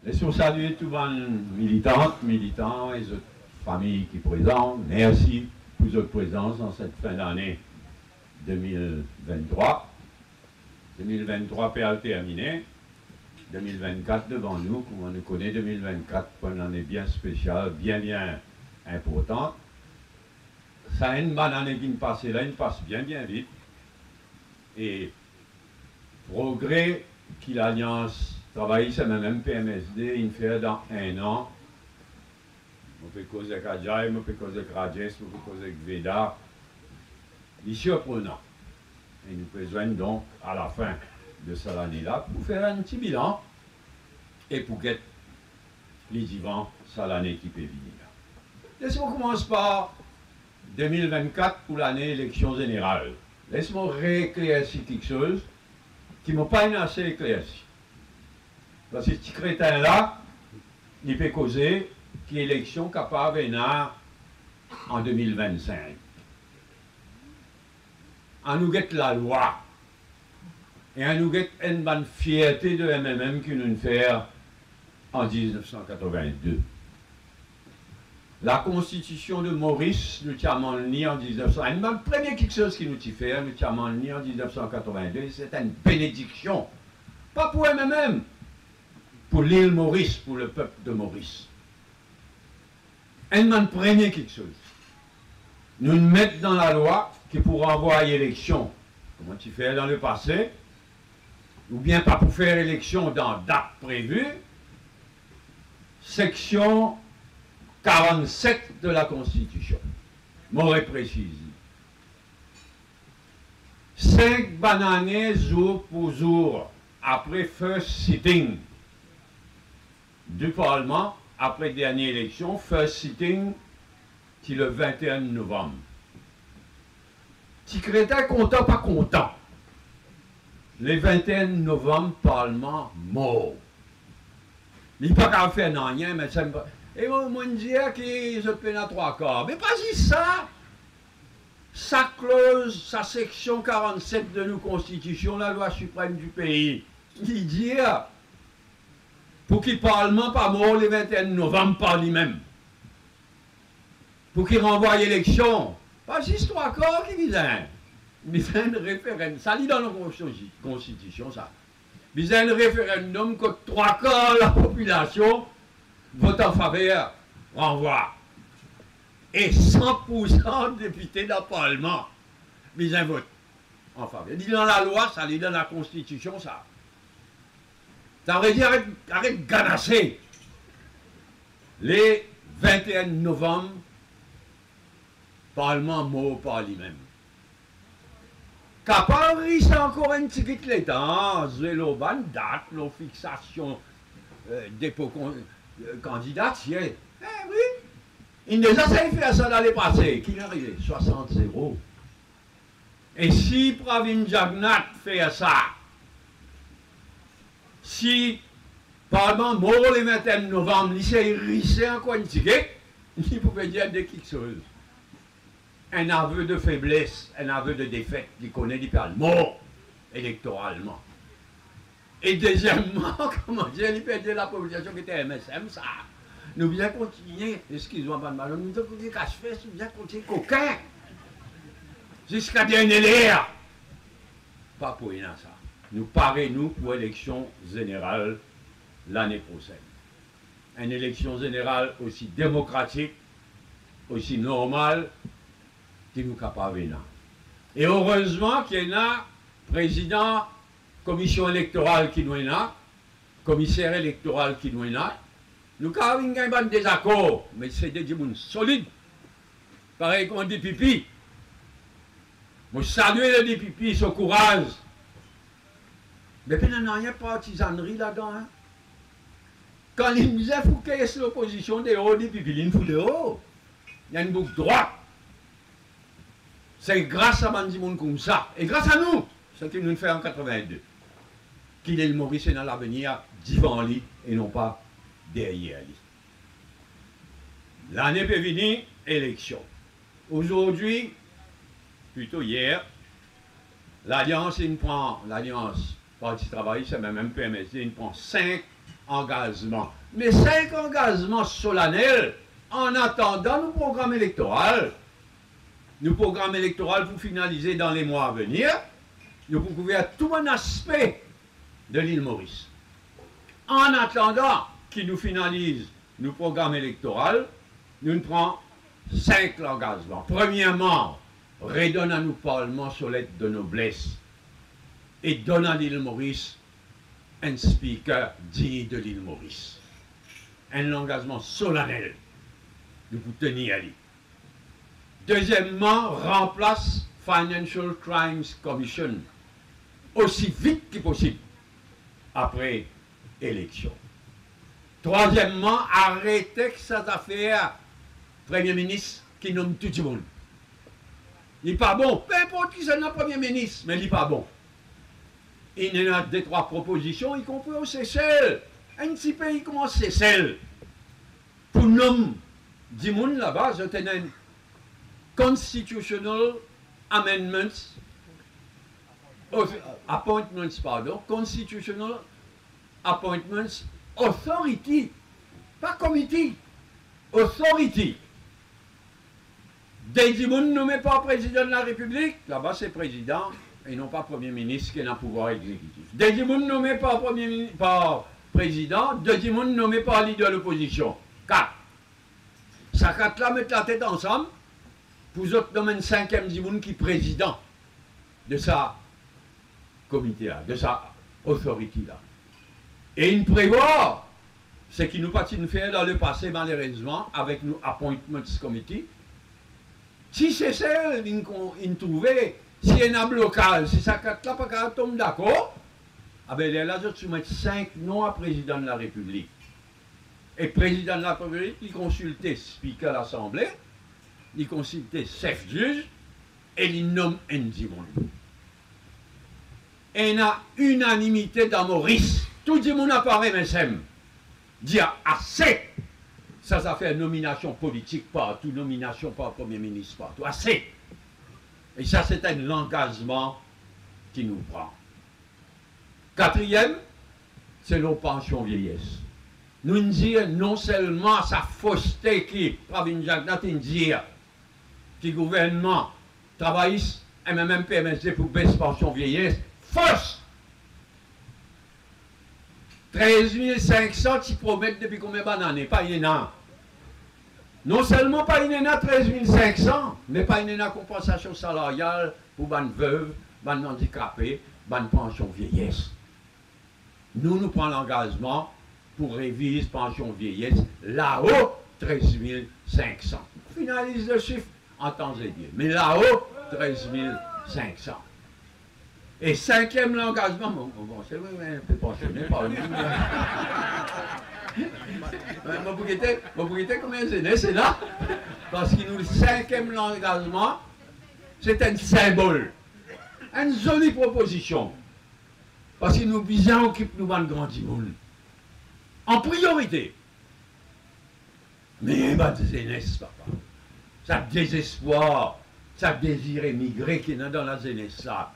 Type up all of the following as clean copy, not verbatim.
Laissons saluer tous les militantes, militants et les autres familles qui présentent. Merci pour votre présence dans cette fin d'année 2023. 2023 peut terminer. 2024 devant nous, comme on nous connaît, 2024, une année bien spéciale, bien importante. Ça a une bonne année qui nous passe là, il passe bien vite. Et progrès qui l'Alliance travaille, c'est même PMSD, il fait dans un an. On peut causer avec Adjaï, on peut causer avec Rajes, on peut causer avec Veda. Il est surprenant. Et nous besoin donc, à la fin de cette année-là, pour faire un petit bilan et pour que les vivants, c'est l'année qui peut venir. Laissez-moi commencer par 2024 pour l'année élection générale. Laissez-moi rééclaircir quelque chose qui ne m'a pas assez éclairci. Parce que ce crétin-là, il peut causer qu'il y ait élection capable en 2025. On nous guette la loi. Et on nous guette une bonne fierté de MMM qui nous fait en 1982. La constitution de Maurice, nous avons ni en 1900. Une bonne première quelque chose qui nous fait, nous avons ni en 1982, c'est une bénédiction. Pas pour MMM, pour l'île Maurice, pour le peuple de Maurice. Une bonne première quelque chose. Nous nous mettons dans la loi qui pour envoyer élection, comment tu fais dans le passé, ou bien pas pour faire élection dans date prévue, section 47 de la Constitution. M'aurait précisé. 5 bananes jour pour jour après first sitting du Parlement, après dernière élection, first sitting, qui le 21 novembre. Si crétin content, pas content. Le 21 novembre, Parlement mort. Il n'y a pas qu'à faire rien, mais ça me... Et moi, je dis qu'ils se prennent à 3/4. Mais pas juste ça. Ça close sa section 47 de nos constitutions, la loi suprême du pays. Il dit, pour qu'il Parlement pas mort le 21 novembre par lui-même. Pour qu'il renvoie l'élection. Pas juste 3/4 qui disent. Il y a un référendum. Ça lit dans la Constitution, ça. Il y a un référendum que 3/4 de la population vote en faveur, renvoi. Et 100% de députés dans le Parlement, ils votent en faveur. Il dit dans la loi, ça lit dans la Constitution, ça. Ça veut dire, arrête de ganasser. Les 21 novembre, Parlement mort par lui-même. Capable, c'est encore un petit peu l'État, Zéloban, date, la fixation dépôt candidature. Eh oui, il déjà essayé de faire ça dans les passés. Qui est arrivé 60-0. Et si Pravin Jagnat fait ça, si Parlement mort le 21 novembre, il s'est hérissé encore un ticket, il pouvait dire de quelque chose. Un aveu de faiblesse, un aveu de défaite, il connaît, il parle mort électoralement. Et deuxièmement, comment dire, il peut dire la population qui était MSM, ça. Nous bien continuer, excusez-moi, pas de mal, nous devons continuer cache-fesse, nous bien continuer coquin. Jusqu'à dernier l'air. Pas pour rien ça. Nous parons pour l'élection générale l'année prochaine. Une élection générale aussi démocratique, aussi normale, qui nous capable. Et heureusement qu'il y a président, commission électorale qui nous est là, commissaire électoral qui nous est là. Nous avons un désaccord, mais c'est des gens solides. Pareil comme des pipis. Moi, je salue les pipis, son courage. Mais il n'y a rien de partisanerie là-dedans. Hein? Quand il me disait qu'il faut qu'il y ait l'opposition des hauts, des pipis, il faut des hauts. Il y a une boucle droite. C'est grâce à des gens comme ça, et grâce à nous, ce qu'il nous fait en 82, qu'il est le Maurice dans l'avenir, devant lui, et non pas derrière lui. L'année peut venir, élection. Aujourd'hui, plutôt hier, l'Alliance, l'Alliance Parti Travail, c'est même PMSD, il prend 5 engagements. Mais 5 engagements solennels en attendant nos programmes électoraux. Nos programmes électoraux pour finaliser dans les mois à venir, nous pouvons couvrir tout un aspect de l'île Maurice. En attendant qu'ils nous finalisent nos programmes électoraux, nous prenons 5 engagements. Premièrement, redonne à nous Parlement sur l'aide de noblesse et donne à l'île Maurice un speaker digne de l'île Maurice. Un engagement solennel de vous tenir à lui. Deuxièmement, remplace Financial Crimes Commission aussi vite que possible après élection. Troisièmement, arrêtez cette affaire Premier ministre qui nomme tout le monde. Il n'est pas bon. Peu importe qui c'est notre Premier ministre, mais il n'est pas bon. Il y a des 3 propositions, y compris au Seychelles. Un petit pays comme au Seychelles. Pour nommer du monde là-bas, je tenais un Constitutional Amendments, Constitutional Appointments Authority, pas committee, authority. Des gens nommés par le président de la République, là-bas c'est président et non pas premier ministre qui a un pouvoir exécutif. Des gens nommés par président, des gens nommés par leader de l'opposition. 4. Ça 4 là mettre la tête ensemble, pour autres nommer un 5e Dimoun qui est président de sa comité là, de sa autorité là. Et il prévoit ce qui nous pas faire dans le passé malheureusement avec nos appointments committee. Si c'est ça, il trouvait, s'il y a un blocage, si ça là pas tombe d'accord, ah ben là je soumets 5 noms à président de la République. Et président de la République, il consultait speaker de l'Assemblée, il consultait chef juge et il nomme un Dimoun. Et il y a unanimité dans Maurice. Tout le monde apparaît, mais c'est dit assez. Ça fait nomination politique partout, nomination par Premier ministre partout. Assez. Et ça, c'est un engagement qui nous prend. 4e, c'est nos pensions vieillesse. Nous disons non seulement sa fausseté qui, Pravin Jagnat, dire que le gouvernement travailliste et même PMSD pour baisser pension vieillesse, fausse. 13 500 qui promettent depuis combien d'années, pas une an. Non seulement pas une an 13 500, mais pas une an compensation salariale pour les veuves, les handicapés, les pensions vieillesse. Nous prenons l'engagement pour réviser pension vieillesse là-haut 13 500. On finalise le chiffre en temps et lieu. Mais là-haut 13 500. Et 5e l'engagement, bon, c'est vrai, un peu pensionné par lui. Vous voyez combien c'est là? Parce que nous, le 5e l'engagement, c'est un symbole. Une jolie proposition. Parce que nous visons occuper nous de grand monde. En priorité. Mais bah, des jeunesse, papa. Ça désespoir, ça désir émigrer qui est dans la jeunesse là.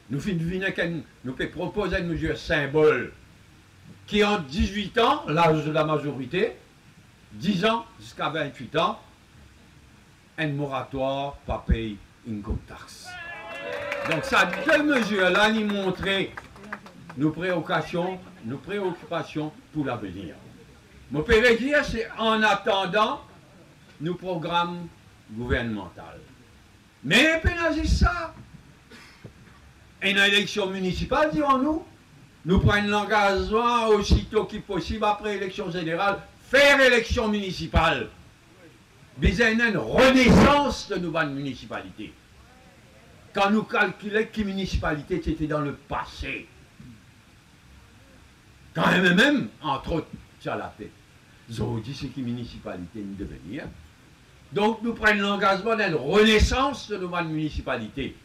Nous pouvons proposer une mesure symbole qui en 18 ans, l'âge de la majorité, 10 ans jusqu'à 28 ans, un moratoire pas payer income tax. Donc ça, 2 mesures-là, nous montrent nos préoccupations pour l'avenir. Mon peux dire, c'est en attendant nos programmes gouvernementaux. Mais pénaliser ça. Et une élection municipale, dirons-nous, nous prenons l'engagement aussitôt qu'il possible, après l'élection générale, faire élection municipale. Viser une renaissance de nos bonnes municipalités. Quand nous calculons que les municipalités étaient dans le passé, quand même, entre autres, ça la tête. Ils ont dit ce que les municipalités nous devenir. Donc nous prenons l'engagement d'une renaissance de nos bonnes municipalités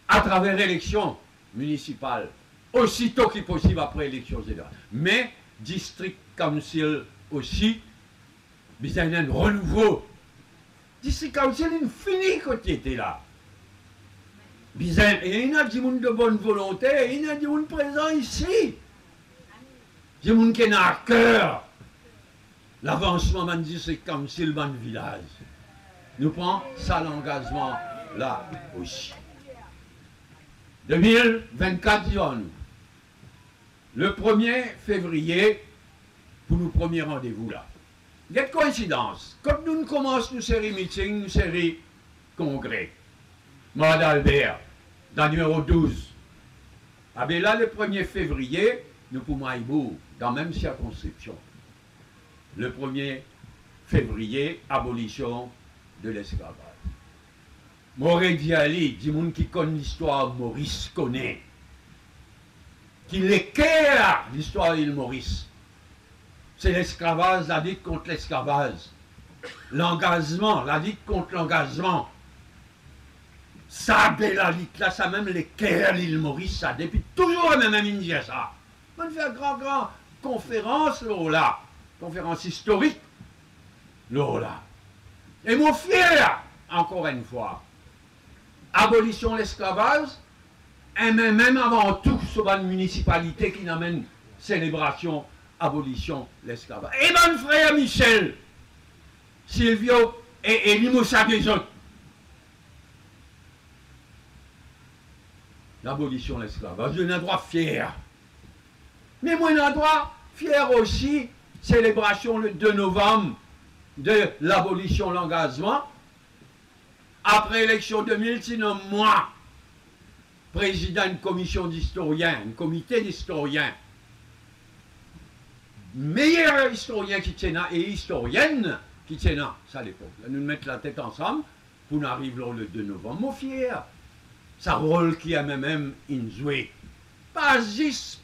à travers l'élection municipale, aussitôt qu'il possible après l'élection générale. Mais District Council aussi, il y a un renouveau. District Council, il finit quand il était là. Et il y a des gens de bonne volonté, et il y a des gens présents ici. des gens qui ont à cœur. L'avancement, man dit, c'est comme si le bon village. Nous prenons ça l'engagement là aussi. 2024, disons-nous. Le 1er février, pour nos premiers rendez-vous là. Il y a de coïncidence. Quand nous commençons nos séries meetings, nos séries congrès, Mode Albert, dans le numéro 12. Ah bien là, le 1er février, nous pouvons aller dans la même circonscription. Le 1er février, abolition de l'esclavage. Moré Diali, du monde qui connaît l'histoire, Maurice connaît. Qui l'équerre l'histoire de l'île Maurice. C'est l'esclavage, la lutte contre l'esclavage. L'engagement, la lutte contre l'engagement. Ça, la lutte là, ça même l'équerre l'île Maurice, ça, depuis toujours, même Indien, ça. On fait une grande conférence, là, conférence historique, là. Et mon fier, encore une fois, abolition de l'esclavage, et même avant tout, sur une municipalité qui n'amène célébration, abolition de l'esclavage. Et mon frère Michel, Silvio et Limoussa des autres. L'abolition de l'esclavage, je n'ai droit fier. Mais moi, j'ai un droit fier aussi, célébration le 2 novembre de l'abolition de l'engagement. Après l'élection 2000, sinon moi, président d'une commission d'historiens, un comité d'historiens, meilleur historien qui tient et historienne qui tient ça à l'époque. Nous mettons la tête ensemble pour nous arriver le 2 novembre. Mon fier, ça rôle qui a même joué. Pas juste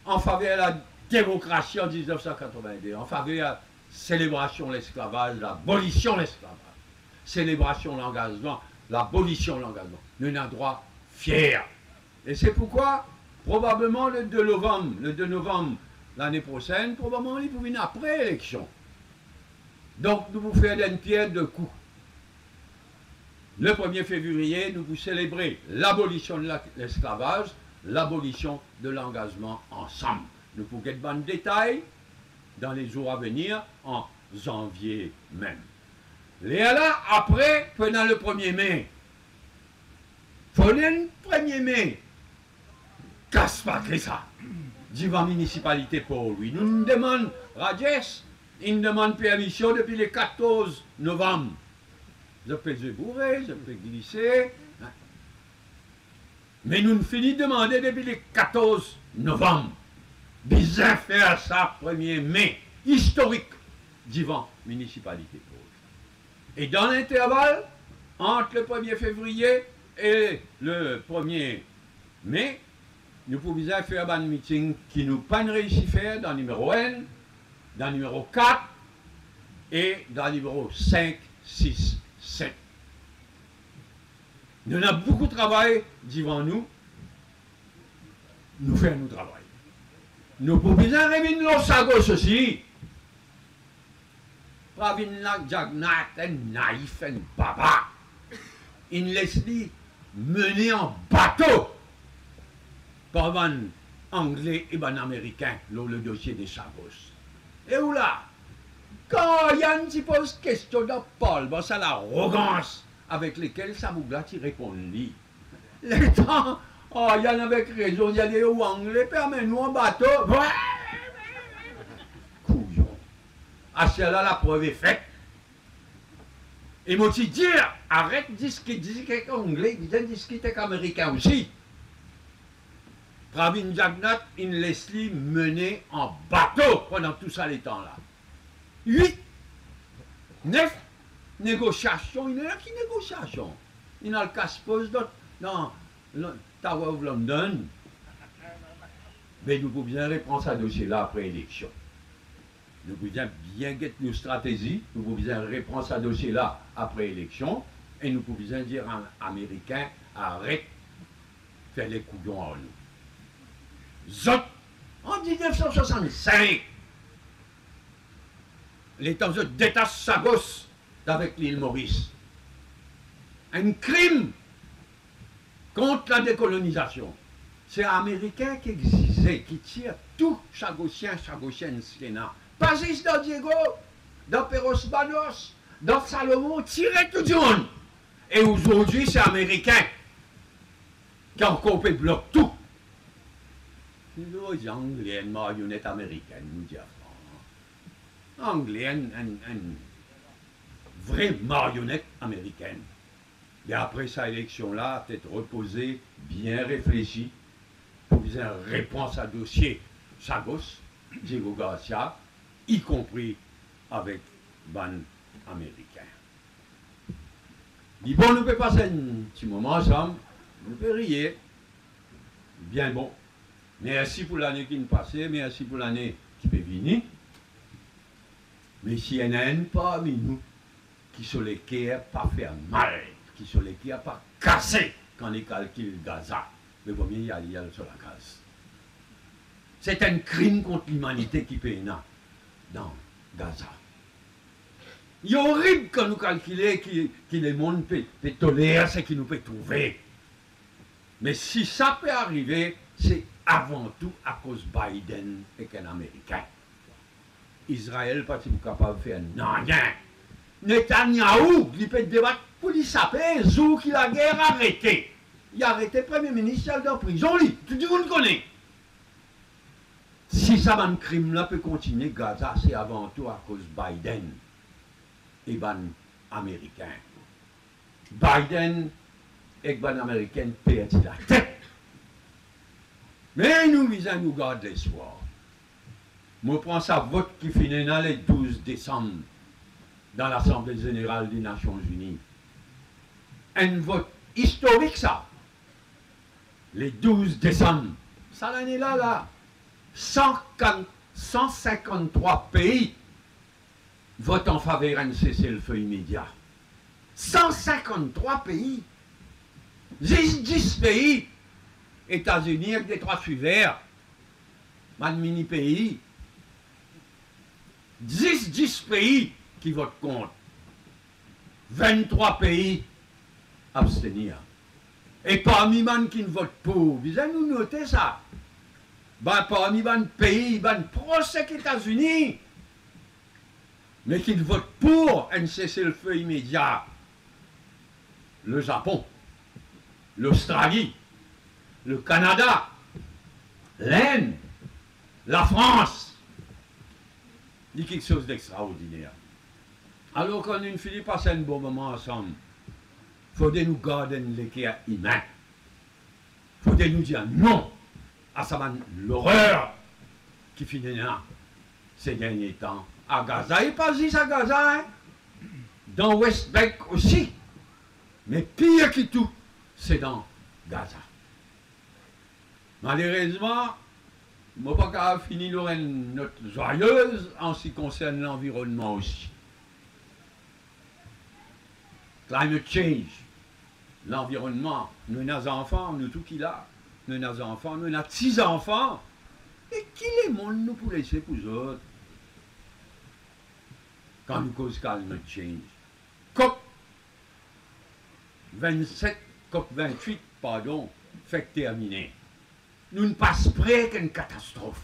en faveur de la démocratie en 1982, en faveur de la célébration de l'esclavage, l'abolition de l'esclavage, célébration de l'engagement, l'abolition de l'engagement. Nous avons un droit fier. Et c'est pourquoi, probablement le 2 novembre l'année prochaine, probablement il faut venir après l'élection. Donc nous vous faire une pierre de coups. Le 1er février, nous vous célébrer l'abolition de l'esclavage, l'abolition de l'engagement ensemble. Nous pourrons get de détails dans les jours à venir, en janvier même. Et là, après, pendant le 1er mai, pendant le 1er mai, casse pas que ça, devant la municipalité pour lui. Nous nous demandons, Rajesh, il nous demande permission depuis le 14 novembre. Je peux se bourrer, je peux glisser. Mais nous nous finissons de demander depuis le 14 novembre. Bizarre faire ça 1er mai, historique, devant la municipalité. Et dans l'intervalle, entre le 1er février et le 1er mai, nous pouvons faire un meeting qui nous pas réussi à faire dans le numéro 1, dans le numéro 4 et dans le numéro 5, 6, 7. Nous avons beaucoup de travail devant nous. Nous faisons notre travail. Nous pouvons revenir nos sagos aussi. Pravinlak Jagnat, un naïf, un baba. Il laisse mener en bateau par un anglais et un américain le dossier des sagos. Et où là? Quand Yann s'y pose question de Paul, ben c'est l'arrogance avec laquelle Samougla t'y répond lui. Le temps, oh Yann avec raison, il y a des anglais, permets-nous en bateau. Couillon. À cela, la preuve est faite. Et moi, tu dis, arrête de discuter anglais, discuter américain aussi. Pravin Jagnat, il laisse lui mener en bateau pendant tout ça les temps-là. 8, 9 négociations, il y a qui négociations. Il y a le casse-pose dans le Tower of London. Mais nous pouvons bien répondre à ce dossier-là après l'élection. Nous pouvons bien get nos stratégies, nous pouvons bien répondre à ce dossier-là après l'élection, et nous pouvons bien dire aux Américains, arrête de faire les couillons à nous. Zot, en 1965, l'État se détache sa gosse avec l'île Maurice. Un crime contre la décolonisation. C'est un Américain qui exigeait, qui tire tout chagossien, chagossienne, Sénat. Pas juste dans Diego, dans Perros Banos, dans Salomon, tirez tout le monde. Et aujourd'hui, c'est américain qui a encore bloqué tout. Nous, Anglais, une marionnette américaine, nous disons. Anglais, une vraie marionnette américaine. Et après sa élection-là, peut-être reposée, bien réfléchie, pour une réponse à dossier Chagos, Diego Garcia, y compris avec ban américain. Dit bon, nous pouvons passer un petit moment ensemble, nous pouvons rire. Bien bon. Merci pour l'année qui nous passait, merci pour l'année qui peut venir. Mais s'il y en a un parmi nous qui sont les qui n'a pas fait mal, qui sont les qui n'a pas cassé quand les calculs Gaza, mais bon, il y a sur la case. C'est un crime contre l'humanité qui peut y avoir dans Gaza. Il est horrible quand nous calculons que le monde peut tolérer ce qu'il nous peut trouver. Mais si ça peut arriver, c'est avant tout à cause de Biden et qu'un Américain. Israël pas capable de faire rien. Netanyahou, il peut débattre pour lui saper, zou qui la guerre arrêtée. Il a arrêté le Premier ministre dans la prison, lui. Tout le monde connaît. Si ça, un crime-là peut continuer, Gaza, c'est avant tout à cause de Biden et ban américain. Biden et ban américain perdent la tête. Mais nous visons nous garder l'espoir. Moi, je prends ça vote qui finit dans le 12 décembre dans l'Assemblée générale des Nations Unies. Un vote historique, ça. Le 12 décembre. Ça, l'année-là, 153 pays votent en faveur d'un cessez-le-feu immédiat. 153 pays. 10 pays. États-Unis avec des trois suiveurs. Pas de mini-pays. 10 pays qui votent contre. 23 pays abstenir. Et parmi les qui ne votent pour, vous allez nous noter ça. Ben, parmi les pays, ben, proches des États-Unis, mais qui ne votent pour un cessez-le-feu immédiat. Le Japon, l'Australie, le Canada, l'Inde, la France. Dit quelque chose d'extraordinaire. Alors qu'on a fini passer un bon moment ensemble, il faut nous garder l'équerre humain. Il faut nous dire non à l'horreur qui finit là ces derniers temps. À Gaza, et pas juste à Gaza, hein? Dans West Bank aussi. Mais pire que tout, c'est dans Gaza. Malheureusement, je n'ai pas fini une note joyeuse en ce qui concerne l'environnement aussi. Climate change, l'environnement, nous avons des enfants, nous tout qui là, nous avons des enfants, nous avons 6 enfants. Et qui les monde nous pour laisser pour eux autres? Quand nous causons climate change. COP 27, COP 28, pardon, fait terminer. Nous ne passons près qu'une catastrophe.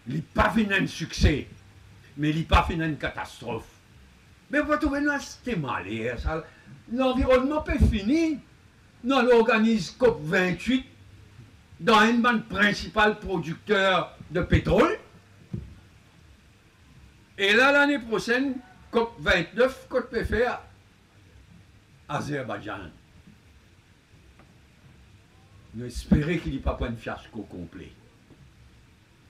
Il n'est pas fini un succès, mais il n'est pas fini une catastrophe. Mais vous trouvez que c'était mal. L'environnement peut finir. Nous organisons COP28 dans une bande principale producteur de pétrole. Et là, l'année prochaine, COP29, qu'on peut faire Azerbaïdjan. Nous espérons qu'il n'y ait pas un fiasco complet.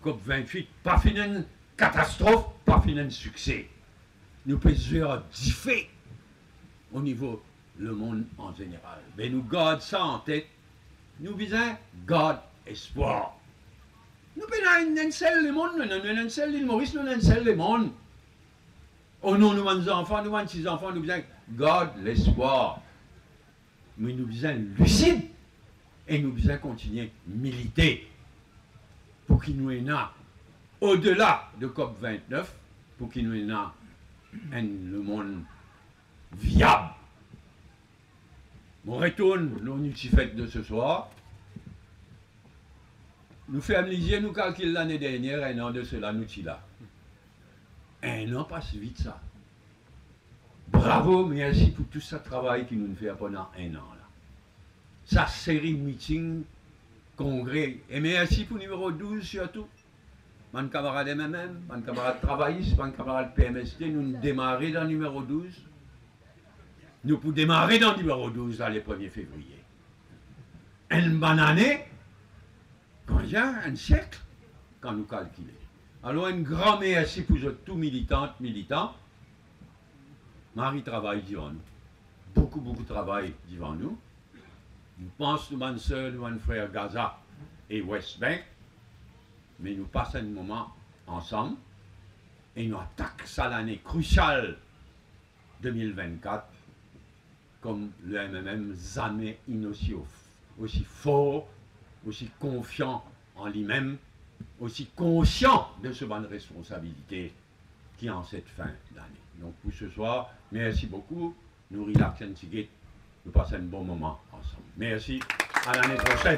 COP28, pas fini une catastrophe, pas fini un succès. Nous pouvons differ au niveau du monde en général. Mais nous gardons ça en tête. Nous visons garder espoir. Nous avons un seul le monde, nous avons un seul l'île Maurice, nous avons un seul le monde. Oh non, nous avons des enfants, nous avons 6 enfants, nous visons garder l'espoir. Mais nous visons lucide et nous visons continuer à militer pour qu'il nous ait au-delà de COP29, pour qu'il nous ait le monde viable. On retourne nos multifêtes de ce soir. Nous faisons lisier, nous calculons l'année dernière, un an de cela, nous sommes là. Un an passe vite ça. Bravo, merci pour tout ce travail qui nous fait pendant un an. Là. Sa série de meetings, congrès. Et merci pour numéro 12 surtout. Mon camarade MMM, mon camarade travailliste, mon camarade PMST, nous démarrons dans le numéro 12. Nous pouvons démarrer dans le numéro 12 dans le 1er février. Une bonne année, quand il y a un siècle, quand nous calculons. Alors, un grand merci pour tous militantes, militants. Marie travaille devant nous. Beaucoup de travail devant nous. Nous pensons, mon soeur, mon frère Gaza et West Bank, mais nous passons un moment ensemble et nous attaquons ça l'année cruciale 2024 comme le MMM jamais aussi fort, aussi confiant en lui-même, aussi conscient de ce bonne responsabilité qui est en cette fin d'année. Donc pour ce soir, merci beaucoup. Nous relaxons, nous passons un bon moment ensemble. Merci, à l'année prochaine.